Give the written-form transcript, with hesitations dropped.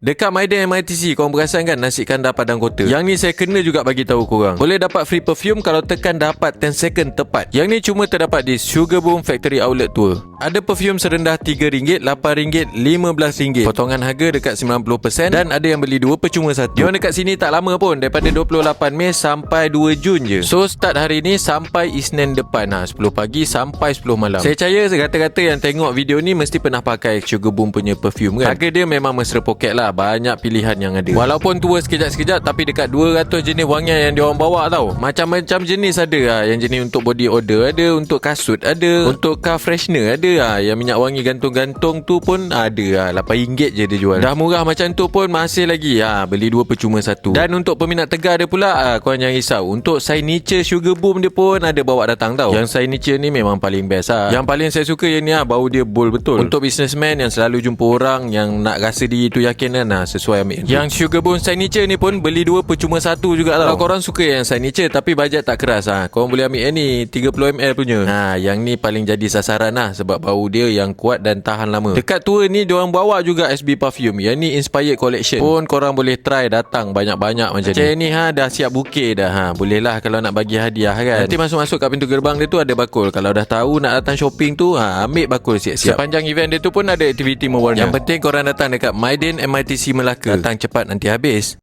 Dekat Maidan MITC, korang perasan kan nasi kandar padang kota? Yang ni saya kena juga bagi tahu korang. Boleh dapat free perfume kalau tekan dapat 10 second tepat. Yang ni cuma terdapat di Sugar Boom Factory Outlet Tour. Ada perfume serendah RM3, RM8, RM15. Potongan harga dekat 90% dan ada yang beli 2 percuma 1. Diorang dekat sini tak lama pun, daripada 28 Mei sampai 2 Jun je. So start hari ni sampai Isnin depan, 10 pagi sampai 10 malam. Saya percaya rata-rata yang tengok video ni mesti pernah pakai Sugar Boom punya perfume kan. Harga dia memang mesra poket lah, banyak pilihan yang ada. Walaupun tua sekejap-sekejap, tapi dekat 200 jenis wangian yang diorang bawa tau. Macam-macam jenis ada lah. Yang jenis untuk body odor ada, untuk kasut ada, untuk car freshener ada lah. Yang minyak wangi gantung-gantung tu pun ada lah. RM8 je dia jual. Dah murah macam tu pun masih lagi beli 2 percuma 1. Dan untuk peminat tegar dia pula, korang jangan risau. Untuk signature Sugar Boom dia pun ada bawa datang tau. Yang signature ni memang paling best lah. Yang paling saya suka yang ni bau dia bold betul. Untuk businessman yang selalu jumpa orang yang nak rasa diri tu yakin kan, sesuai ambil. Yang Sugar Boom signature ni pun beli 2 percuma 1 juga tau. Kalau korang suka yang signature tapi bajet tak keras, korang boleh ambil yang ni 30ml punya. Yang ni paling jadi sasaran lah, sebab bau dia yang kuat dan tahan lama. Dekat tour ni diorang bawa juga SB Perfume. Yang ni Inspired Collection pun korang boleh try datang banyak-banyak macam ni dah siap bukit dah. Boleh lah kalau nak bagi hadiah kan. Nanti masuk-masuk kat pintu gerbang dia tu ada bakul. Kalau dah tahu nak datang shopping tu, ambil bakul siap-siap. Sepanjang event dia tu pun ada aktiviti mewarna. Yang penting korang datang dekat Maidan MITC Melaka. Datang cepat nanti habis.